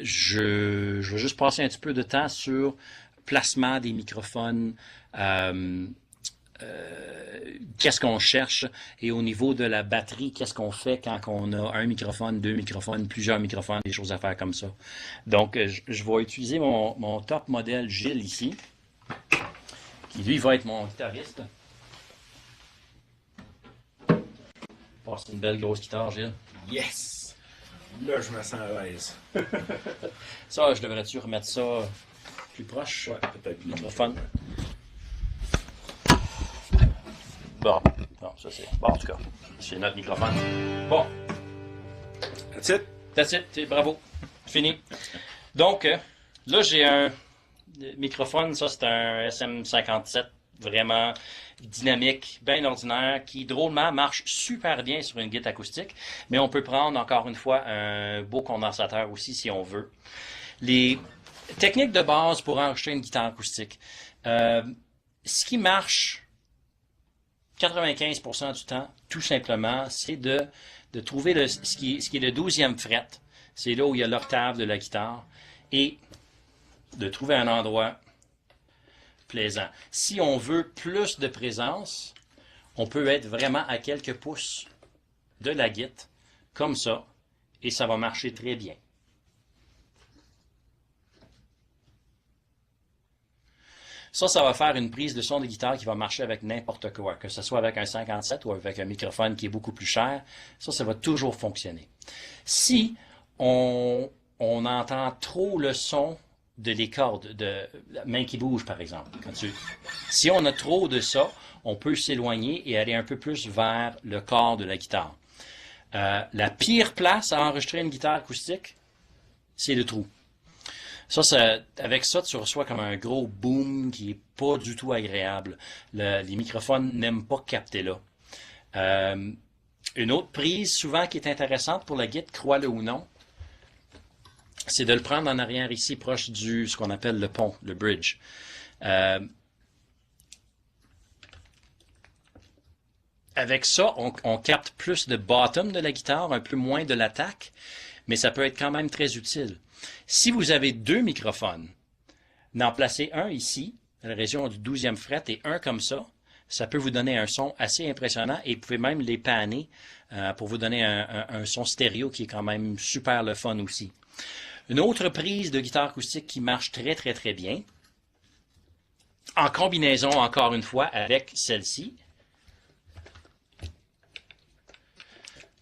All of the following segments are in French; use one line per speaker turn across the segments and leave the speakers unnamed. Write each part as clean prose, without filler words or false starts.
je vais juste passer un petit peu de temps sur placement des microphones, qu'est-ce qu'on cherche et au niveau de la batterie, qu'est-ce qu'on fait quand on a un microphone, deux microphones, plusieurs microphones, des choses à faire comme ça. Donc, je vais utiliser mon top modèle Gilles ici, qui lui va être mon guitariste. Passe une belle grosse guitare, Gilles.
Yes! Là, je me sens à l'aise.
Ça, je devrais-tu remettre ça plus proche?
Ouais, peut-être.
Le microphone. Bon, ça c'est... Bon, en tout cas, c'est notre microphone. Bon.
That's it?
That's it, bravo. Fini. Donc, là, j'ai un microphone, ça c'est un SM57, vraiment dynamique, bien ordinaire, qui drôlement marche super bien sur une guitare acoustique, mais on peut prendre encore une fois un beau condensateur aussi si on veut. Les techniques de base pour enregistrer une guitare acoustique. Ce qui marche 95% du temps, tout simplement, c'est de trouver ce qui est le 12e fret. C'est là où il y a l'octave de la guitare. Et de trouver un endroit plaisant. Si on veut plus de présence, on peut être vraiment à quelques pouces de la guitare, comme ça, et ça va marcher très bien. Ça va faire une prise de son de guitare qui va marcher avec n'importe quoi, que ce soit avec un 57 ou avec un microphone qui est beaucoup plus cher. Ça va toujours fonctionner. Si on entend trop le son de les cordes, de la main qui bouge, par exemple. Si on a trop de ça, on peut s'éloigner et aller un peu plus vers le corps de la guitare. La pire place à enregistrer une guitare acoustique, c'est le trou. Avec ça, tu reçois comme un gros boom qui est pas du tout agréable. Les microphones n'aiment pas capter là. Une autre prise, souvent, qui est intéressante pour la guitare, crois-le ou non, c'est de le prendre en arrière ici, proche ce qu'on appelle le pont, le bridge. Avec ça, on capte plus de bottom de la guitare, un peu moins de l'attaque, mais ça peut être quand même très utile. Si vous avez deux microphones, d'en placer un ici, à la région du 12e fret, et un comme ça peut vous donner un son assez impressionnant et vous pouvez même les panner pour vous donner un son stéréo qui est quand même super le fun aussi. Une autre prise de guitare acoustique qui marche très très très bien, en combinaison encore une fois avec celle-ci.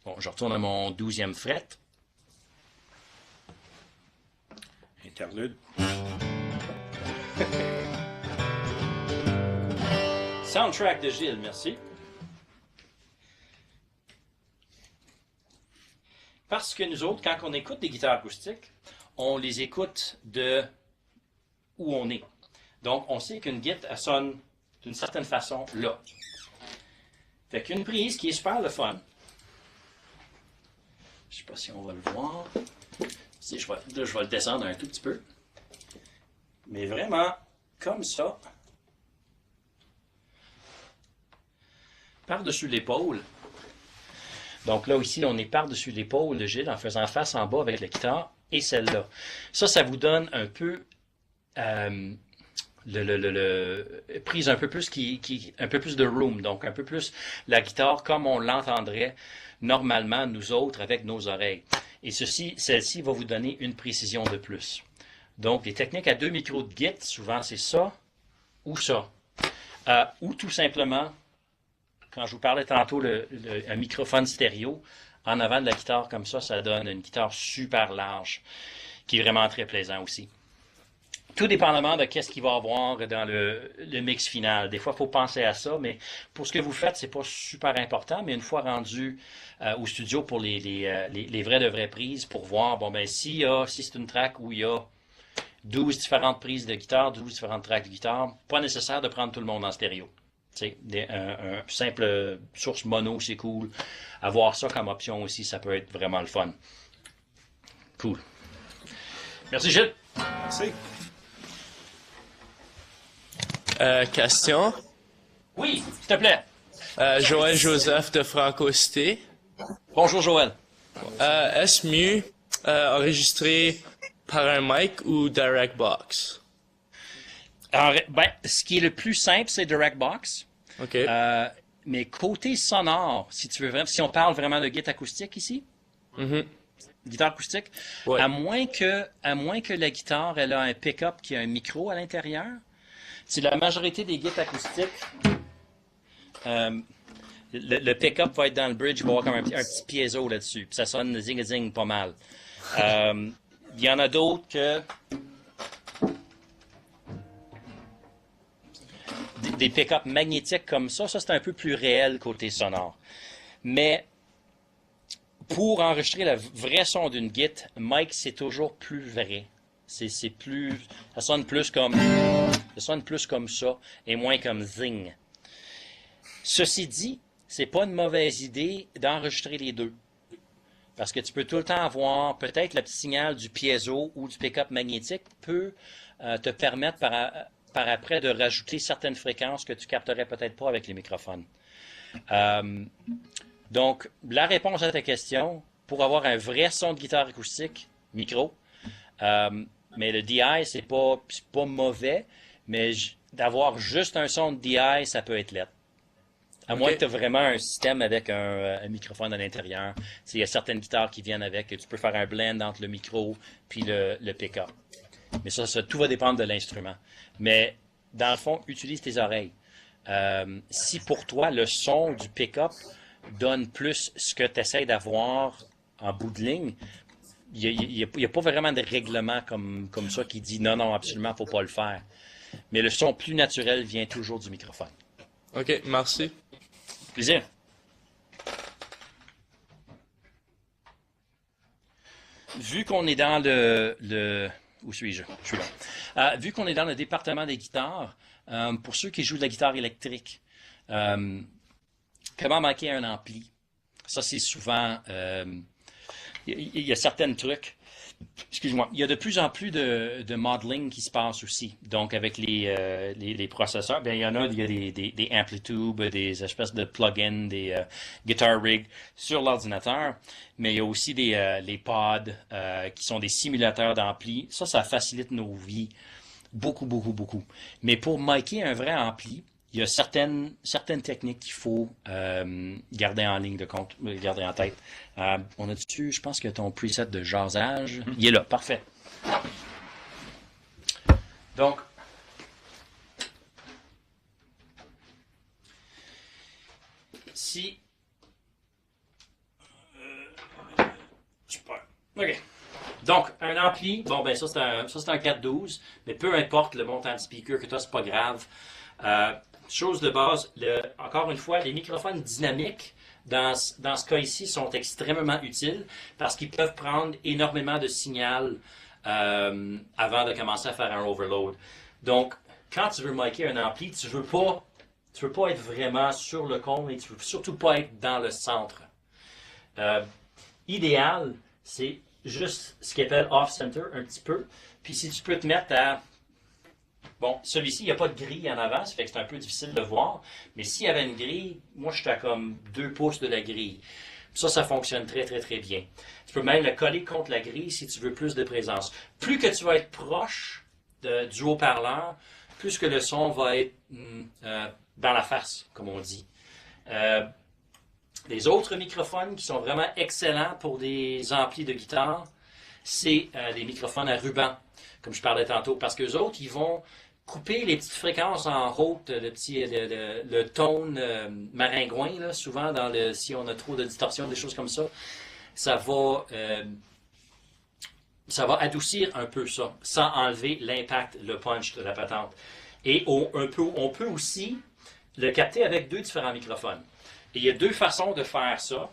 Bon, je retourne à mon 12e fret.
Interlude.
Soundtrack de Gilles, merci. Parce que nous autres, quand on écoute des guitares acoustiques, on les écoute de où on est. Donc, on sait qu'une guitare, elle sonne d'une certaine façon là. Fait qu'une prise qui est super le fun. Je sais pas si on va le voir. Si, je vais le descendre un tout petit peu. Mais vraiment, comme ça. Par-dessus l'épaule. Donc là, ici, on est par-dessus l'épaule de Gilles en faisant face en bas avec la guitare et celle-là. Ça vous donne un peu prise un peu plus un peu plus de room, donc un peu plus la guitare comme on l'entendrait normalement nous autres avec nos oreilles. Et celle-ci va vous donner une précision de plus. Donc les techniques à 2 micros de guitare, souvent c'est ça ou ça. Ou tout simplement, quand je vous parlais tantôt un microphone stéréo, en avant de la guitare comme ça donne une guitare super large, qui est vraiment très plaisant aussi. Tout dépendamment de qu'est-ce qu'il va y avoir dans le mix final. Des fois, il faut penser à ça, mais pour ce que vous faites, c'est pas super important. Mais une fois rendu au studio pour les vraies prises, pour voir, bon ben si c'est une track où il y a 12 différentes prises de guitare, 12 différentes tracks de guitare, pas nécessaire de prendre tout le monde en stéréo. Un simple source mono, c'est cool. Avoir ça comme option aussi, ça peut être vraiment le fun. Cool. Merci Gilles.
Merci.
Question.
Oui, s'il te plaît.
Joël Joseph de Franco-Cité.
Bonjour Joël.
Est-ce mieux enregistrer par un mic ou direct box?
Alors, ben, ce qui est le plus simple, c'est Direct Box.
OK.
Mais côté sonore, si tu veux vraiment, si on parle vraiment de guitare acoustique ici, guitare acoustique,
Ouais.
à moins que la guitare elle a un pick-up qui a un micro à l'intérieur, si la majorité des guitares acoustiques, le pick-up va être dans le bridge, il va y avoir comme un petit piezo là-dessus, puis ça sonne zing-zing pas mal. Il y en a d'autres que des pick-up magnétiques comme ça c'est un peu plus réel côté sonore. Mais pour enregistrer le vrai son d'une guitare, Mike, c'est toujours plus vrai. C'est plus, ça sonne plus comme ça et moins comme zing. Ceci dit, c'est pas une mauvaise idée d'enregistrer les deux. Parce que tu peux tout le temps avoir, peut-être le petit signal du piezo ou du pick-up magnétique peut te permettre par après de rajouter certaines fréquences que tu capterais peut-être pas avec les microphones. Donc, la réponse à ta question, pour avoir un vrai son de guitare acoustique, micro, mais le DI, c'est pas mauvais, mais d'avoir juste un son de DI, ça peut être laid. À moins que tu aies vraiment un système avec un microphone à l'intérieur. Il y a certaines guitares qui viennent avec, tu peux faire un blend entre le micro puis le pick-up. Mais ça, tout va dépendre de l'instrument. Mais dans le fond, utilise tes oreilles. Si pour toi, le son du pick-up donne plus ce que tu essaies d'avoir en bout de ligne, il n'y a pas vraiment de règlement comme ça qui dit non, absolument, il ne faut pas le faire. Mais le son plus naturel vient toujours du microphone.
OK, merci.
Plaisir. Vu qu'on est dans où suis-je? Je suis là. Vu qu'on est dans le département des guitares, pour ceux qui jouent de la guitare électrique, comment manquer un ampli? Ça, c'est souvent... Il y a certains trucs. Excuse-moi. Il y a de plus en plus de modeling qui se passe aussi. Donc, avec les processeurs, bien, il y a des AmpliTube, des espèces de plugins, des Guitar Rig sur l'ordinateur. Mais il y a aussi les pods qui sont des simulateurs d'ampli. Ça facilite nos vies beaucoup, beaucoup, beaucoup. Mais pour micer un vrai ampli, il y a certaines techniques qu'il faut garder en ligne de compte, garder en tête. On a dessus, je pense que ton preset de jasage, il est là, parfait. Donc, si... super. OK. Donc, un ampli, bon, ben ça c'est un 412, mais peu importe le montant de speaker que tu as, c'est pas grave. Chose de base, encore une fois, les microphones dynamiques, dans ce cas ici, sont extrêmement utiles parce qu'ils peuvent prendre énormément de signal avant de commencer à faire un overload. Donc, quand tu veux micer un ampli, tu veux pas être vraiment sur le cône et tu veux surtout pas être dans le centre. Idéal, c'est juste ce qu'on appelle off-center un petit peu. Puis si tu peux te mettre à... Bon, celui-ci, il n'y a pas de grille en avant, ça fait que c'est un peu difficile de voir. Mais s'il y avait une grille, moi, je suis à comme 2 pouces de la grille. Ça fonctionne très, très, très bien. Tu peux même le coller contre la grille si tu veux plus de présence. Plus que tu vas être proche du haut-parleur, plus que le son va être dans la face, comme on dit. Les autres microphones qui sont vraiment excellents pour des amplis de guitare, c'est des microphones à ruban, comme je parlais tantôt, parce qu'eux autres, ils vont couper les petites fréquences en haute, le tone maringouin, là, souvent si on a trop de distorsion, des choses comme ça, ça va adoucir un peu ça, sans enlever l'impact, le punch de la patente. Et on peut aussi le capter avec 2 différents microphones. Et il y a 2 façons de faire ça.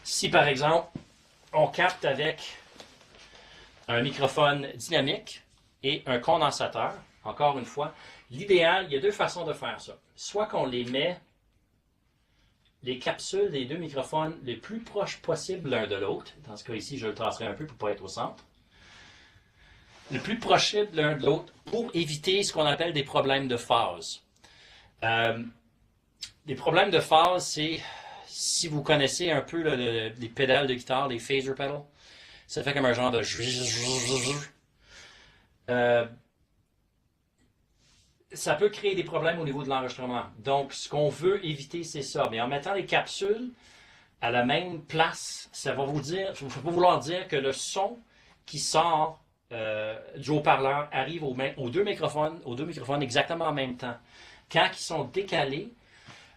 Si par exemple, on capte avec un microphone dynamique et un condensateur, encore une fois, l'idéal, il y a 2 façons de faire ça. Soit qu'on les met, les capsules des 2 microphones les plus proches possibles l'un de l'autre. Dans ce cas ici, je le tracerai un peu pour ne pas être au centre. Le plus proche de l'un de l'autre pour éviter ce qu'on appelle des problèmes de phase. Les problèmes de phase, si vous connaissez un peu les pédales de guitare, les phaser pedals, ça fait comme un genre de... ça peut créer des problèmes au niveau de l'enregistrement. Donc, ce qu'on veut éviter, c'est ça. Mais en mettant les capsules à la même place, ça va vouloir dire que le son qui sort du haut-parleur arrive aux deux microphones exactement en même temps. Quand ils sont décalés,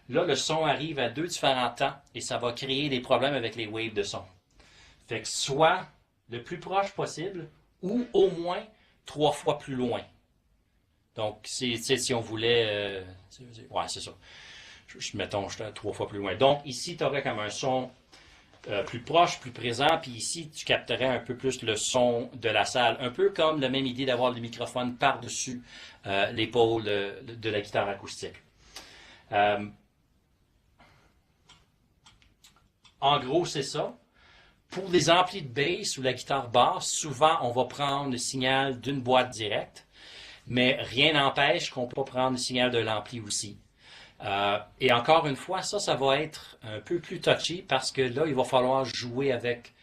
là, le son arrive à deux différents temps et ça va créer des problèmes avec les waves de son. Fait que soit le plus proche possible ou au moins 3 fois plus loin. Donc, si on voulait... ouais, c'est ça. Mettons, j'étais 3 fois plus loin. Donc, ici, tu aurais comme un son plus proche, plus présent, puis ici, tu capterais un peu plus le son de la salle. Un peu comme la même idée d'avoir le microphone par-dessus l'épaule de la guitare acoustique. En gros, c'est ça. Pour des amplis de bass ou la guitare basse, souvent, on va prendre le signal d'une boîte directe, mais rien n'empêche qu'on peut prendre le signal de l'ampli aussi. Et encore une fois, ça va être un peu plus touchy parce que là, il va falloir jouer avec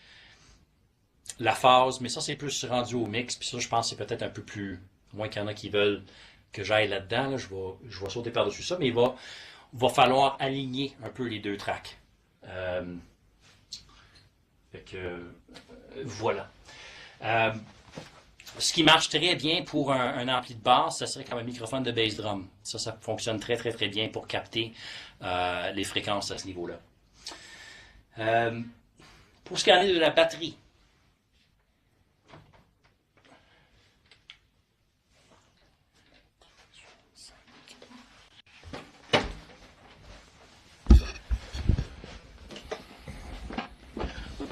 la phase, mais ça, c'est plus rendu au mix, puis ça, je pense que c'est peut-être un peu plus... À moins qu'il y en a qui veulent que j'aille là-dedans, là, je vais sauter par-dessus ça, mais il va falloir aligner un peu les deux tracks. Fait que, voilà. Ce qui marche très bien pour un ampli de basse, ça serait comme un microphone de bass drum. Ça fonctionne très très très bien pour capter les fréquences à ce niveau-là. Pour ce qui en est de la batterie,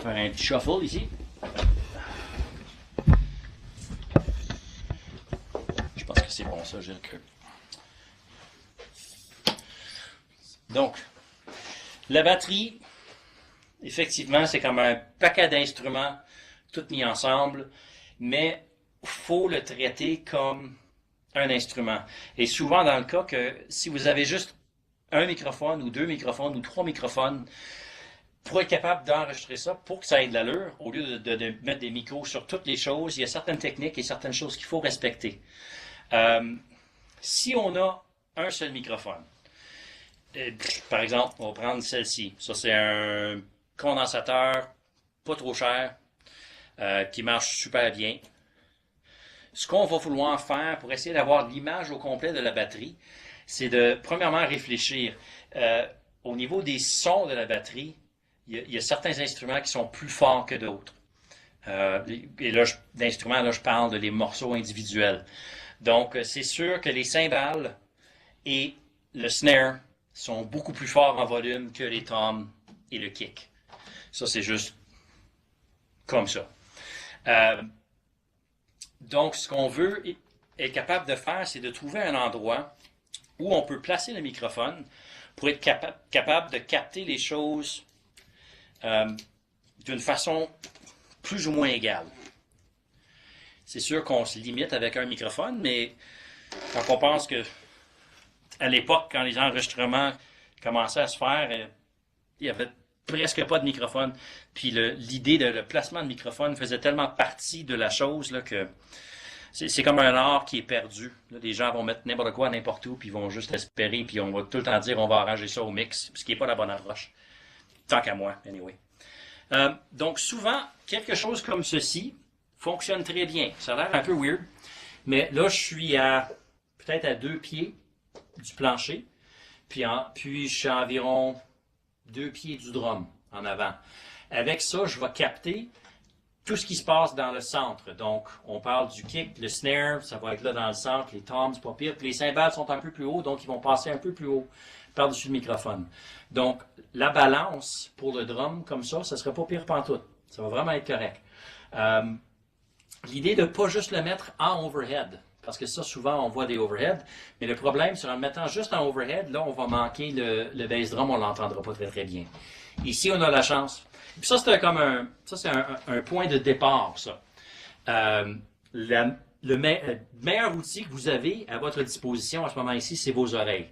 faire un petit shuffle ici. Je pense que c'est bon ça, Gilles. Donc, la batterie, effectivement, c'est comme un paquet d'instruments tout mis ensemble, mais il faut le traiter comme un instrument. Et souvent, dans le cas que si vous avez juste un microphone ou 2 microphones ou 3 microphones, pour être capable d'enregistrer ça, pour que ça ait de l'allure, au lieu de mettre des micros sur toutes les choses, il y a certaines techniques et certaines choses qu'il faut respecter. Si on a un seul microphone, par exemple, on va prendre celle-ci. Ça, c'est un condensateur pas trop cher, qui marche super bien. Ce qu'on va vouloir faire pour essayer d'avoir l'image au complet de la batterie, c'est de, premièrement, réfléchir. Au niveau des sons de la batterie, il y a certains instruments qui sont plus forts que d'autres. Et là, d'instruments, là, je parle de les morceaux individuels. Donc, c'est sûr que les cymbales et le snare sont beaucoup plus forts en volume que les toms et le kick. Ça, c'est juste comme ça. Donc, ce qu'on veut être capable de faire, c'est de trouver un endroit où on peut placer le microphone pour être capable de capter les choses d'une façon plus ou moins égale. C'est sûr qu'on se limite avec un microphone, mais quand on pense que à l'époque, quand les enregistrements commençaient à se faire, il n'y avait presque pas de microphone. Puis l'idée de le placement de microphone faisait tellement partie de la chose là, que c'est comme un art qui est perdu. Là, les gens vont mettre n'importe quoi n'importe où, puis ils vont juste espérer, puis on va tout le temps dire on va arranger ça au mix, ce qui n'est pas la bonne approche. Tant qu'à moi, anyway. Donc souvent, quelque chose comme ceci fonctionne très bien. Ça a l'air un peu weird, mais là, je suis peut-être à 2 pieds du plancher, puis je suis à environ 2 pieds du drum en avant. Avec ça, je vais capter tout ce qui se passe dans le centre. Donc, on parle du kick, le snare, ça va être là dans le centre, les toms, c'est pas pire, puis les cymbales sont un peu plus haut, donc ils vont passer un peu plus haut par-dessus le microphone. Donc, la balance pour le drum, comme ça serait pas pire pantoute. Ça va vraiment être correct. L'idée de ne pas juste le mettre en overhead, parce que ça, souvent, on voit des overheads, mais le problème, c'est en le mettant juste en overhead, là, on va manquer le bass drum, on l'entendra pas très, très bien. Ici, on a la chance. Puis ça, c'est un point de départ, ça. Le meilleur outil que vous avez à votre disposition à ce moment ici, c'est vos oreilles.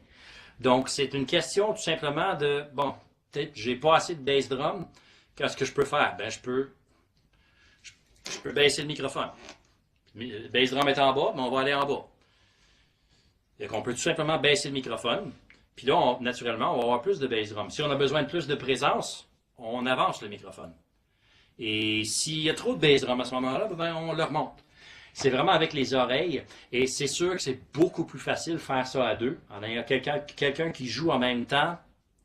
Donc, c'est une question tout simplement de, bon, peut-être j'ai pas assez de bass drum. Qu'est-ce que je peux faire? Ben, je peux baisser le microphone. Le bass drum est en bas, mais on va aller en bas. Donc, on peut tout simplement baisser le microphone. Puis là, naturellement, on va avoir plus de bass drum. Si on a besoin de plus de présence, on avance le microphone. Et s'il y a trop de bass drum à ce moment-là, ben, on le remonte. C'est vraiment avec les oreilles. Et c'est sûr que c'est beaucoup plus facile de faire ça à deux. En ayant quelqu'un qui joue en même temps,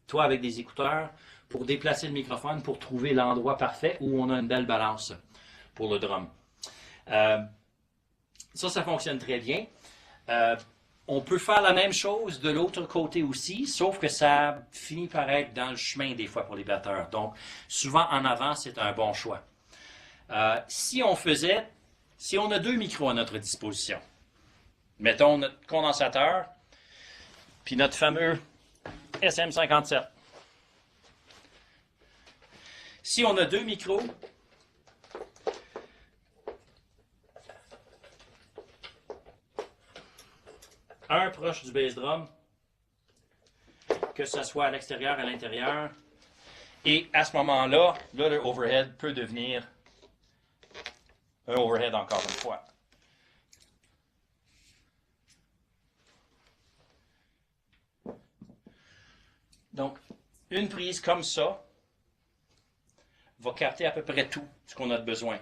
toi avec des écouteurs, pour déplacer le microphone, pour trouver l'endroit parfait où on a une belle balance pour le drum. Ça fonctionne très bien. On peut faire la même chose de l'autre côté aussi, sauf que ça finit par être dans le chemin des fois pour les batteurs. Donc, souvent en avant, c'est un bon choix. Si on a deux micros à notre disposition, mettons notre condensateur, puis notre fameux SM57. Si on a deux micros, un proche du bass drum, que ce soit à l'extérieur, à l'intérieur, et à ce moment-là, le overhead peut devenir un overhead encore une fois. Donc, une prise comme ça va capter à peu près tout ce qu'on a de besoin.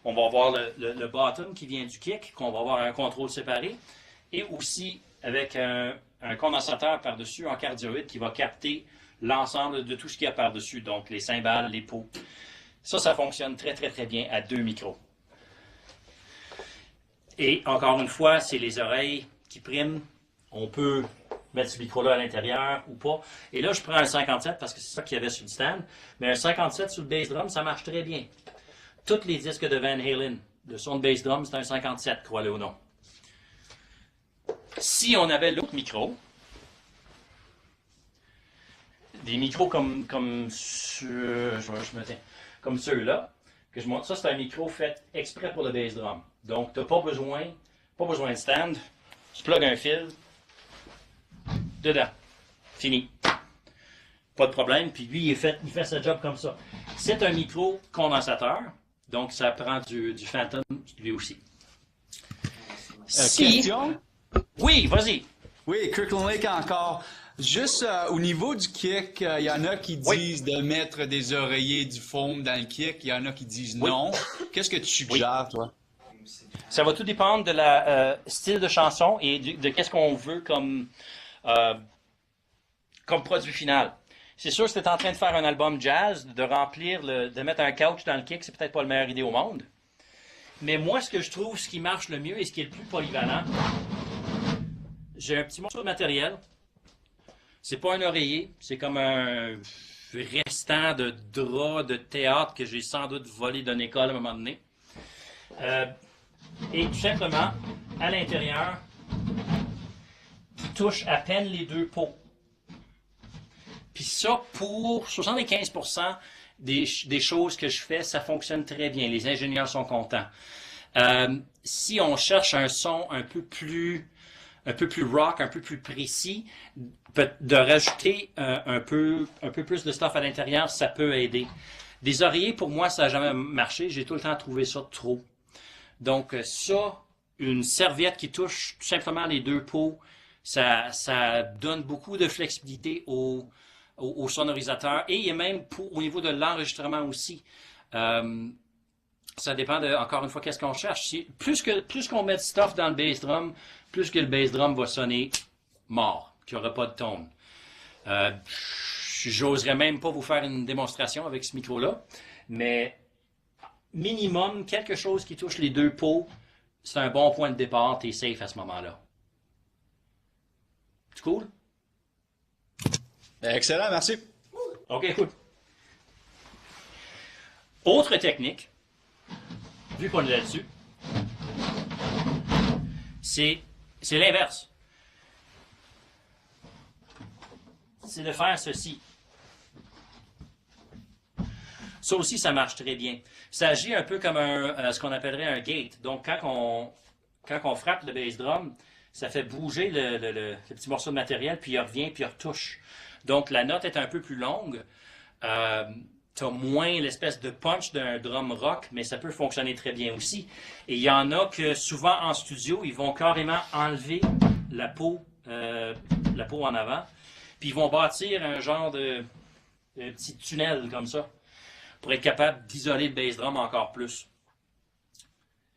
On va avoir le bottom qui vient du kick, qu'on va avoir un contrôle séparé, et aussi avec un condensateur par-dessus en cardioïde qui va capter l'ensemble de tout ce qu'il y a par-dessus, donc les cymbales, les pots. Ça fonctionne très très très bien à deux micros. Et encore une fois, c'est les oreilles qui priment. On peut mettre ce micro-là à l'intérieur ou pas. Et là, je prends un 57 parce que c'est ça qu'il y avait sur le stand. Mais un 57 sur le bass drum, ça marche très bien. Tous les disques de Van Halen, le son de bass drum, c'est un 57, crois-le ou non. Si on avait l'autre micro, des micros comme ceux-là, que je montre, ça c'est un micro fait exprès pour le bass drum. Donc, tu n'as pas besoin de stand. Tu plugues un fil dedans. Fini. Pas de problème. Puis lui, il fait sa job comme ça. C'est un micro condensateur. Donc, ça prend du Phantom lui aussi.
Question?
Oui, vas-y.
Oui, Kirkland Lake encore. Juste au niveau du kick, il y en a qui disent de mettre des oreillers du foam dans le kick. Il y en a qui disent non. Qu'est-ce que tu suggères, toi?
Ça va tout dépendre de la style de chanson et de qu'est-ce qu'on veut comme produit final. C'est sûr que si tu es en train de faire un album jazz, de mettre un couch dans le kick, c'est peut-être pas la meilleure idée au monde. Mais moi, ce que je trouve, ce qui marche le mieux et ce qui est le plus polyvalent, j'ai un petit morceau de matériel. C'est pas un oreiller, c'est comme un restant de drap de théâtre que j'ai sans doute volé d'une école à un moment donné. Et tout simplement, à l'intérieur, qui touche à peine les deux pots. Puis ça, pour 75% des choses que je fais, ça fonctionne très bien. Les ingénieurs sont contents. Si on cherche un son un peu plus rock, un peu plus précis, de rajouter un peu plus de stuff à l'intérieur, ça peut aider. Des oreillers, pour moi, ça n'a jamais marché. J'ai tout le temps trouvé ça trop. Donc ça, une serviette qui touche tout simplement les deux pots, ça donne beaucoup de flexibilité au sonorisateur et même au niveau de l'enregistrement aussi. Ça dépend encore une fois, qu'est-ce qu'on cherche. Plus qu'on met de stuff dans le bass drum, plus que le bass drum va sonner mort, qu'il n'y aura pas de tone. J'oserais même pas vous faire une démonstration avec ce micro-là, mais minimum, quelque chose qui touche les deux pots, c'est un bon point de départ, t'es safe à ce moment-là. C'est cool?
Excellent, merci.
OK, cool. Autre technique, vu qu'on est là-dessus, c'est l'inverse. C'est de faire ceci. Ça aussi, ça marche très bien. Ça agit un peu comme ce qu'on appellerait un gate. Donc, quand on frappe le bass drum, ça fait bouger le petit morceau de matériel, puis il revient, puis il retouche. Donc, la note est un peu plus longue. Tu as moins l'espèce de punch d'un drum rock, mais ça peut fonctionner très bien aussi. Et il y en a que souvent en studio, ils vont carrément enlever la peau en avant, puis ils vont bâtir un genre de petit tunnel comme ça pour être capable d'isoler le bass drum encore plus.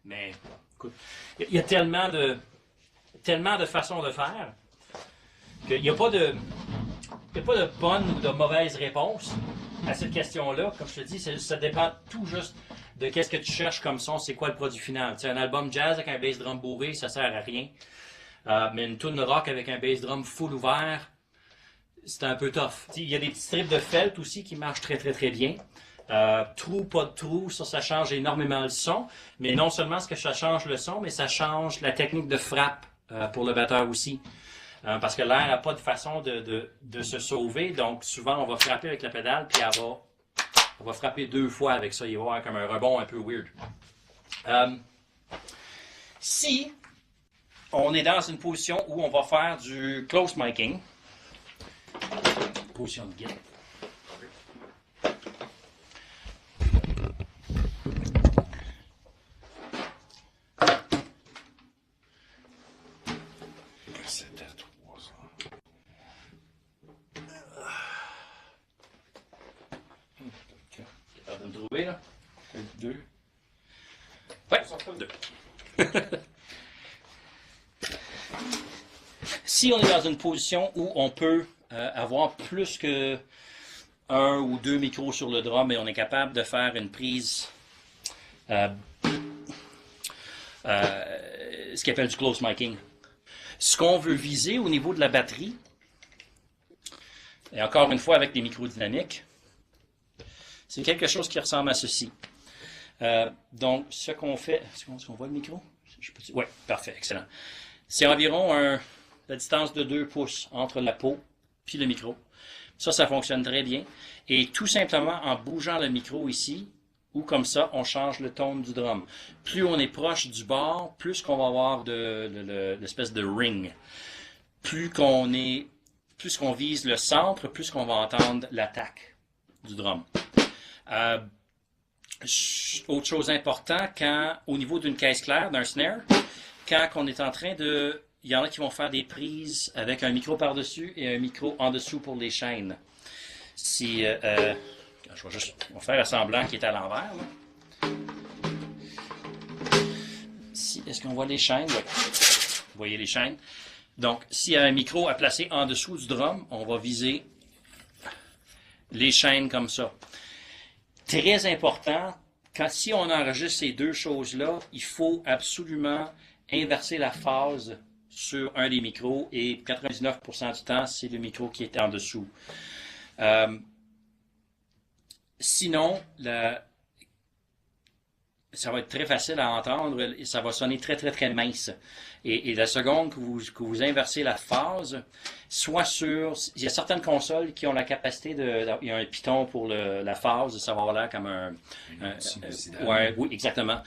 Mais écoute, il y a tellement de façons de faire qu'il n'y a pas de bonne ou de mauvaise réponse à cette question-là. Comme je te dis, ça dépend tout juste de qu'est-ce que tu cherches comme son, c'est quoi le produit final. Tu sais, un album jazz avec un bass drum bourré, ça sert à rien. Mais une tune rock avec un bass drum full ouvert, c'est un peu tough. Il y a des petits strips de felt aussi qui marchent très très très bien. Trou, pas de trou, ça change énormément le son. Mais non seulement ce que ça change le son, mais ça change la technique de frappe pour le batteur aussi. Parce que l'air n'a pas de façon de se sauver. Donc souvent on va frapper avec la pédale, puis on va frapper 2 fois avec ça. Il va y avoir comme un rebond un peu weird. Si on est dans une position où on va faire du close miking, position de guide.
C'était 300.
Capable de me trouver, là?
2.
Ouais, 2. Si on est dans une position où on peut avoir plus que 1 ou 2 micros sur le drum et on est capable de faire une prise, ce qu'on appelle du close miking. Ce qu'on veut viser au niveau de la batterie, et encore une fois avec des micros dynamiques, c'est quelque chose qui ressemble à ceci. Donc, ce qu'on fait... Est-ce qu'on voit le micro? Oui, parfait, excellent. C'est environ la distance de 2 pouces entre la peau puis le micro. Ça fonctionne très bien. Et tout simplement, en bougeant le micro ici, ou comme ça, on change le ton du drum. Plus on est proche du bord, plus qu'on va avoir l'espèce de ring. Plus qu'on vise le centre, plus qu'on va entendre l'attaque du drum. Autre chose importante, au niveau d'une caisse claire, d'un snare, quand on est en train de... Il y en a qui vont faire des prises avec un micro par-dessus et un micro en dessous pour les chaînes. Si... je vais juste faire un semblant qui est à l'envers. Est-ce qu'on voit les chaînes? Oui. Vous voyez les chaînes? Donc, s'il y a un micro à placer en dessous du drum, on va viser les chaînes comme ça. Très important, si on enregistre ces deux choses-là, il faut absolument inverser la phase sur un des micros et 99% du temps, c'est le micro qui est en dessous. Sinon, ça va être très facile à entendre et ça va sonner très, très, très mince. Et la seconde que vous inversez la phase, soit il y a certaines consoles qui ont la capacité il y a un piton pour la phase, ça va avoir l'air comme oui, exactement.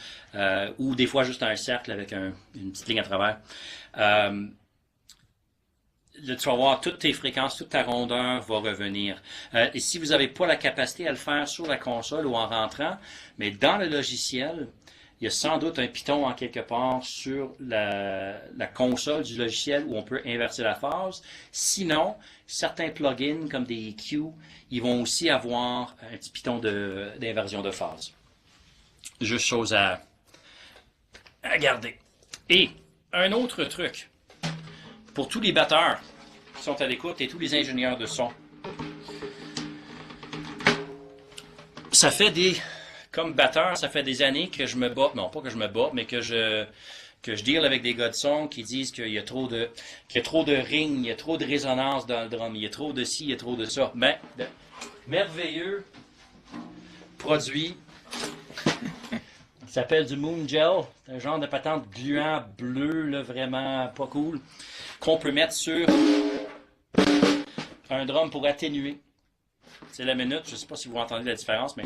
Ou des fois juste un cercle avec une petite ligne à travers. Là, tu vas voir toutes tes fréquences, toute ta rondeur va revenir. Et si vous n'avez pas la capacité à le faire sur la console ou en rentrant, mais dans le logiciel, il y a sans doute un piton en quelque part sur la console du logiciel où on peut inverser la phase. Sinon, certains plugins comme des EQ, ils vont aussi avoir un petit piton d'inversion de phase. Juste chose à garder. Et un autre truc. Pour tous les batteurs qui sont à l'écoute et tous les ingénieurs de son, comme batteur, ça fait des années que je me bats, non pas que je me bats, mais que je deal avec des gars de son qui disent qu'il y a trop de ring, il y a trop de résonance dans le drum, il y a trop de ci, il y a trop de ça. Ben, de merveilleux produit qui s'appelle du Moon Gel, c'est un genre de patente gluant bleu, là, vraiment pas cool, qu'on peut mettre sur un drum pour atténuer. C'est la minute, je ne sais pas si vous entendez la différence, mais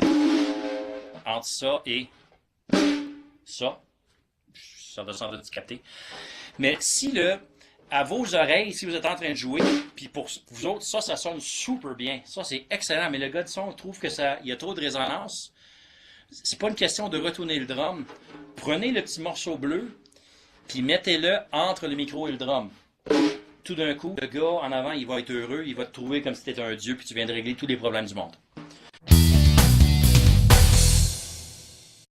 entre ça et ça doit sans doute capter. Mais si à vos oreilles, si vous êtes en train de jouer, puis pour vous autres, ça sonne super bien. Ça, c'est excellent. Mais le gars de son trouve que il y a trop de résonance. C'est pas une question de retourner le drum. Prenez le petit morceau bleu, puis mettez-le entre le micro et le drum. Tout d'un coup, le gars en avant, il va être heureux, il va te trouver comme si tu étais un dieu, puis tu viens de régler tous les problèmes du monde.